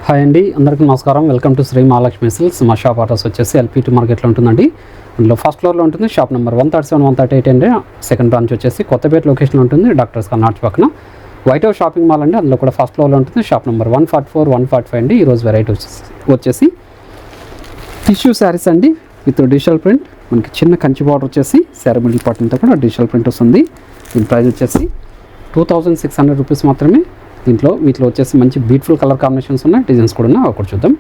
Hi అండి, అందరికీ నమస్కారం. Welcome to Shri Mahalakshmi silks. మా షాప్ అడ్రస్ వచ్చేసి ఎల్పిటి మార్కెట్లో ఉంటుందండి. అందులో ఫస్ట్ ఫ్లోర్లో ఉంటుంది. షాప్ నెంబర్ 137, 138 అండి. సెకండ్ బ్రాంచ్ వచ్చేసి కొత్తపేట లొకేషన్లో ఉంటుంది, డాక్టర్స్ కర్నాటక పక్కన. వైట్ హౌస్ షాపింగ్ మాల్ అండి, అందులో కూడా ఫస్ట్ ఫ్లోర్లో ఉంటుంది. షాప్ నెంబర్ 144, 145 అండి. ఈరోజు వెరైటీ వచ్చేసి టిష్యూ శారీస్ అండి విత్ డిజిటల్ ప్రింట్. మనకి చిన్న కంచి బార్డర్ వచ్చేసి శారీ మిడిల్ పార్ట్ అంతా కూడా డిజిటల్ ప్రింట్ వస్తుంది. దీని ప్రైస్ వచ్చేసి 2600 రూపీస్ మాత్రమే. వీటిలో వచ్చేసి మంచి బ్యూటిఫుల్ కలర్ కాంబినేషన్స్ ఉన్నాయి, డిజైన్స్ కూడా ఉన్నాయి. ఒకటి చూద్దాం.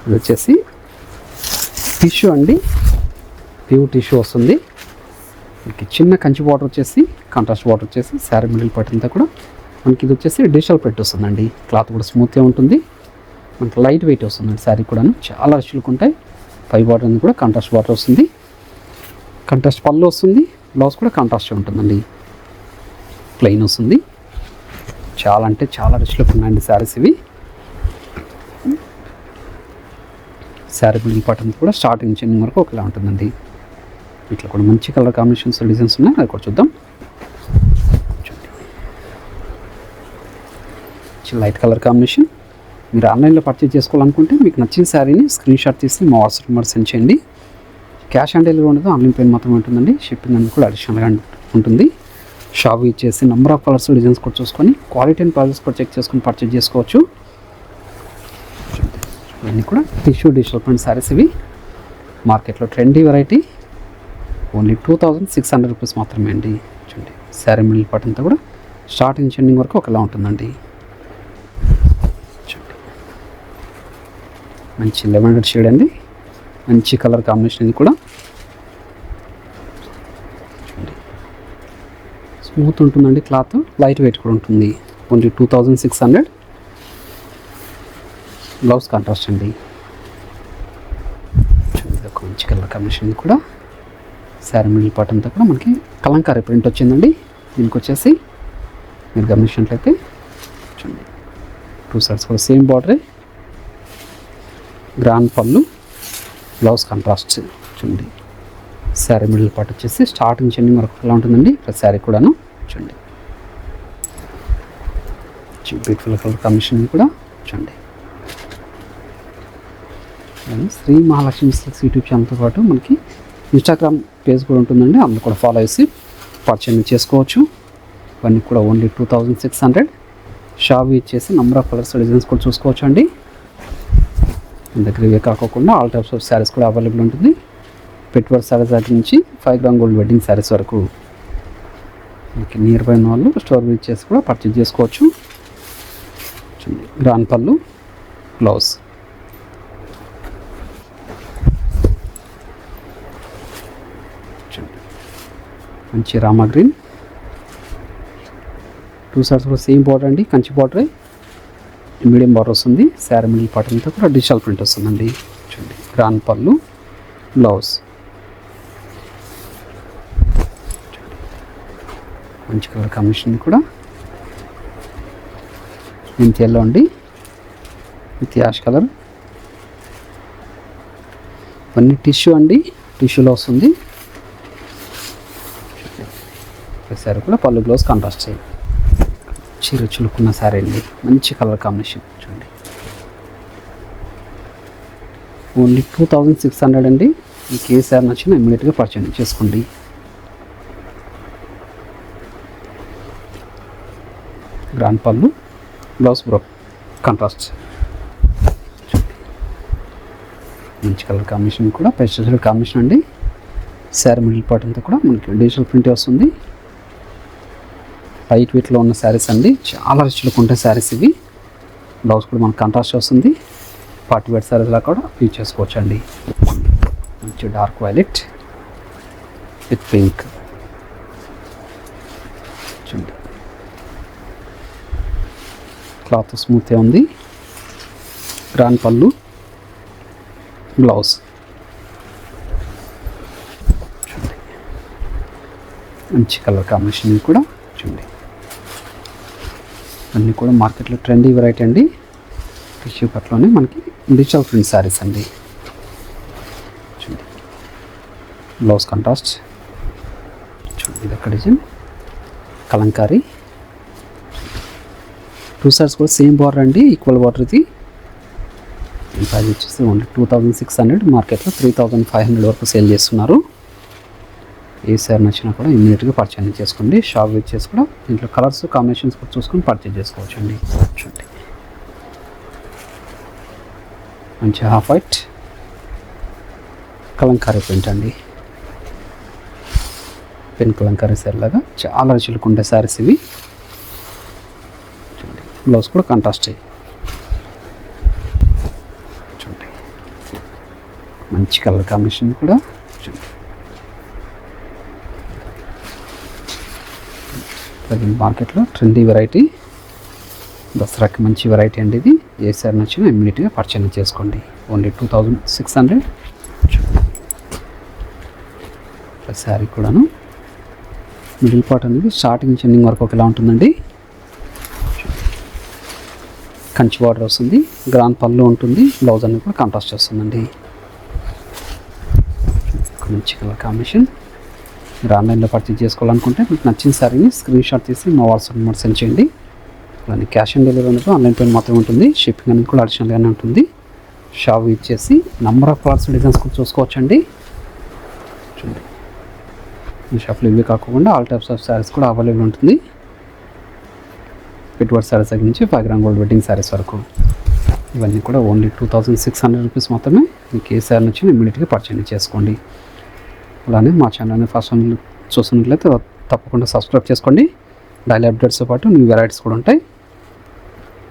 ఇది వచ్చేసి టిష్యూ అండి, ప్యూర్ టిష్యూ వస్తుంది. మనకి చిన్న కంచి బార్డర్ వచ్చేసి కాంట్రాస్ట్ బార్డర్ వచ్చేసి శారీ మిడిల్ పార్ట్ అంతా కూడా మనకి ఇది వచ్చేసి డిజిటల్ ప్రింట్ వస్తుందండి. క్లాత్ కూడా స్మూత్గా ఉంటుంది, మనకి లైట్ వెయిట్ వస్తుందండి. శారీ కూడాను చాలా రిచ్లుక్ ఉంటాయి. పై బార్డర్ అనేది కూడా కాంట్రాస్ట్ బార్డర్ వస్తుంది, కాంట్రాస్ట్ పళ్ళు వస్తుంది. బ్లౌజ్ కూడా కాంట్రాస్ట్ ఉంటుందండి, ప్లెయిన్ వస్తుంది. చాలా అంటే చాలా రిచ్లుక్ ఉన్నాయండి శారీస్ ఇవి. శారీ బిల్డింగ్ పార్ట్ అంతా కూడా స్టార్టింగ్ చిన్న వరకు ఒకలా ఉంటుందండి. ఇట్లా కూడా మంచి కలర్ కాంబినేషన్స్ డిజైన్స్ ఉన్నాయి, అది కూడా చూద్దాం. Light colour combination. మీరు ఆన్లైన్లో పర్చేజ్ చేసుకోవాలనుకుంటే మీకు నచ్చిన శారీని స్క్రీన్ షాట్ తీసి మా వాట్సాప్ నెంబర్ సెండ్ చేయండి. క్యాష్ ఆన్ డెలివరీ ఉండదు, ఆన్లైన్ పేమెంట్ మాత్రమే ఉంటుందండి. షిప్పింగ్ అనేది కూడా అడిషనల్గా ఉంటుంది. షాప్ ఇచ్చేసి నెంబర్ ఆఫ్ కలర్స్ డిజైన్స్ కూడా చూసుకొని క్వాలిటీ అండ్ ప్రైజెస్ కూడా చెక్ చేసుకొని పర్చేజ్ చేసుకోవచ్చు. ఇవన్నీ కూడా టిష్యూ డిజిటల్ ప్రింట్ శారీస్ ఇవి. మార్కెట్లో ట్రెండీ వెరైటీ. ఓన్లీ 2600 రూపీస్ మాత్రమే అండి. చూడండి, శారీ మిడిల్ పార్ట్ అంతా కూడా స్టార్టింగ్ ఎండింగ్ వరకు ఒకలా ఉంటుందండి. చూడండి, మంచి లెవెండర్ షేడ్ అండి, మంచి కలర్ కాంబినేషన్. ఇది కూడా చూడండి, స్మూత్ ఉంటుందండి క్లాత్, లైట్ వెయిట్ కూడా ఉంటుంది. ఓన్లీ 2600. బ్లౌజ్ కాంట్రాస్ట్ అండి. చూడండి, ఒక మంచి కలర్ కాంబినేషన్. ఇది కూడా శారీ మిడిల్ పార్ట్ అంతా కూడా మనకి కలంకారీ ప్రింట్ వచ్చిందండి. దీనికి వచ్చేసి మీరు గమనించినట్లయితే చూడండి, 2 సైడ్స్ కూడా సేమ్ బార్డరే, గ్రాండ్ పళ్ళు, బ్లౌజ్ కాంట్రాస్ట్. చూడండి, శారీ మిడిల్ పార్ట్ వచ్చేసి స్టార్టింగ్ చెండింగ్ వరకు ఎలా ఉంటుందండి ప్రతి శారీ కూడాను. చూడండి, బ్యూటిఫుల్ కలర్ కాంబినేషన్ కూడా చూడండి. శ్రీ మహాలక్ష్మి సిల్క్స్ యూట్యూబ్ ఛానల్తో పాటు మనకి ఇన్స్టాగ్రామ్ పేజ్ కూడా ఉంటుందండి, అందులో కూడా ఫాలో చేసి పర్చేజ్ చేసుకోవచ్చు. ఇవన్నీ కూడా ఓన్లీ 2600. షాప్ ఇచ్చేసి నెంబర్ ఆఫ్ కలర్స్ డిజైన్స్ కూడా చూసుకోవచ్చు అండి. మన దగ్గర ఇవే కాకుండా ఆల్ టైప్స్ ఆఫ్ శారీస్ కూడా అవైలబుల్ ఉంటుంది. పెట్టుబడి శారీస్ దగ్గర నుంచి 5 గ్రామ్ గోల్డ్ వెడ్డింగ్ శారీస్ వరకు మనకి నియర్ బై ఉన్న వాళ్ళు స్టోర్ విజిట్ చేసి కూడా పర్చేజ్ చేసుకోవచ్చు. గ్రాండ్ పళ్ళు, బ్లౌజ్. మంచి రామా గ్రీన్, 2 సైడ్స్ కూడా సేమ్ బార్డర్ అండి, కంచి బార్డరే, మీడియం బార్డర్ వస్తుంది. శారీ మిడిల్ పార్ట్ అంతా కూడా డిజిటల్ ప్రింట్ వస్తుందండి. చూడండి, గ్రాండ్ పళ్ళు, బ్లౌజ్. మంచి కలర్ కాంబినేషన్ కూడా ఇంత ఎల్లో అండి విత్ యాష్ కలర్. ఇవన్నీ టిష్యూ అండి, టిష్యూలో వస్తుంది. శారీ కూడా పళ్ళు, బ్లౌజ్ కాంట్రాస్ట్ చేయాలి. చులుకున్న శారీ అండి, మంచి కలర్ కాంబినేషన్. చూడండి, ఓన్లీ 2600 అండి. మీకు ఏ శారీ నచ్చినా ఇమ్మీడియట్గా పర్చేజ్ చేసుకోండి. గ్రాండ్ పళ్ళు, బ్లౌజ్ కాంట్రాస్ట్. మంచి కలర్ కాంబినేషన్ కూడా పెస్టల్ కాంబినేషన్ అండి. శారీ మిడిల్ పార్ట్ అంతా కూడా మనకి డిజిటల్ ప్రింట్ వస్తుంది. లైట్ వెయిట్లో ఉన్న శారీస్ అండి, చాలా రిచ్లుక్ ఉంటాయి శారీస్ ఇవి. బ్లౌజ్ కూడా మనకు కాంట్రాస్ట్ వస్తుంది. పార్టీ వేర్ శారీస్లా కూడా యూజ్ చేసుకోవచ్చు అండి. మంచి డార్క్ వైలెట్ విత్ పింక్. చూడండి, క్లాత్ స్మూత్గా ఉంది. గ్రాండ్ పళ్ళు, బ్లౌజ్. మంచి కలర్ కాంబినేషన్ కూడా చూడండి. అన్నీ కూడా మార్కెట్లో ట్రెండీ వెరైటీ అండి. టిష్యూ కట్లోనే మనకి డిజిటల్ ప్రింట్ శారీస్ అండి. చూడండి బ్లౌజ్ కాంట్రాస్ట్. చూడండి ఇది ఒక డిజైన్ కలంకారీ. 2 సైడ్స్ కూడా సేమ్ బార్డర్ అండి, ఈక్వల్ బార్డర్. ఇది ప్రైస్ వచ్చేసి ఓన్లీ 2600, మార్కెట్లో 3500 వరకు సేల్ చేస్తున్నారు. ఏ సారీ నచ్చినా కూడా ఇమ్మీడియట్గా పర్చేజ్ చేసుకోండి. షాప్ విజిట్ చేసి కూడా దీంట్లో కలర్స్ కాంబినేషన్స్ కూడా చూసుకొని పర్చేజ్ చేసుకోవచ్చు అండి. చూడండి మంచి హాఫ్ వైట్ కలంకారీ ప్రింట్ అండి. పెన్ కలంకారీ శారీ లాగా చాలా రుచులకు ఉండే శారీస్ ఇవి. చూడండి బ్లౌజ్ కూడా కాంట్రాస్ట్. చూడండి మంచి కలర్ కాంబినేషన్ కూడా. చూడండి మార్కెట్లో ట్రెండీ వెరైటీ, దసరాకి మంచి వెరైటీ అండి ఇది. ఏ సారీ నచ్చినా ఇమ్మీడియట్గా పర్చేజ్ చేసుకోండి. ఓన్లీ 2600. శారీ కూడాను మిడిల్ పార్ట్ అనేది స్టార్టింగ్ నుంచి ఎండింగ్ వరకు ఒకలా ఉంటుందండి. కంచి బార్డర్ వస్తుంది, గ్రాండ్ పళ్ళు ఉంటుంది, బ్లౌజ్ అనేది కూడా కాంట్రాస్ట్ వస్తుందండి. మంచి కలర్ కాంబినేషన్. మీరు ఆన్లైన్లో పర్చేజ్ చేసుకోవాలనుకుంటే మీకు నచ్చిన శారీని స్క్రీన్ షాట్ తీసి మా వాట్సాప్ నెంబర్ సెండ్ చేయండి. అలానే క్యాష్ ఆన్ డెలివరీ అనేది ఆన్లైన్ పేమెంట్ మాత్రమే ఉంటుంది. షిప్పింగ్ అనేది కూడా అడిషనల్గానే ఉంటుంది. షాప్ ఇచ్చేసి నంబర్ ఆఫ్ కలర్స్ డిజైన్స్ కూడా చూసుకోవచ్చండి. చూడండి ఈ షాప్లో ఇవి కాకుండా ఆల్ టైప్స్ ఆఫ్ శారీస్ కూడా అవైలబుల్ ఉంటుంది. పెట్టుబడి శారీస్ దగ్గర నుంచి 5 గ్రామ్ గోల్డ్ వెడ్డింగ్ శారీస్ వరకు ఇవన్నీ కూడా ఓన్లీ 2600 రూపీస్ మాత్రమే. మీకు ఏ శారీ నుంచి ఇమ్మీడియట్గా పర్చేజ్ చేసుకోండి. అలానే మా ఛానల్ని ఫస్ట్ టైం చూస్తున్నట్లయితే తప్పకుండా సబ్స్క్రైబ్ చేసుకోండి. డైలీ అప్డేట్స్తో పాటు న్యూ వెరైటీస్ కూడా ఉంటాయి.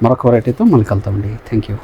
మరొక వెరైటీతో మళ్ళీ కలుద్దామండి. Thank you.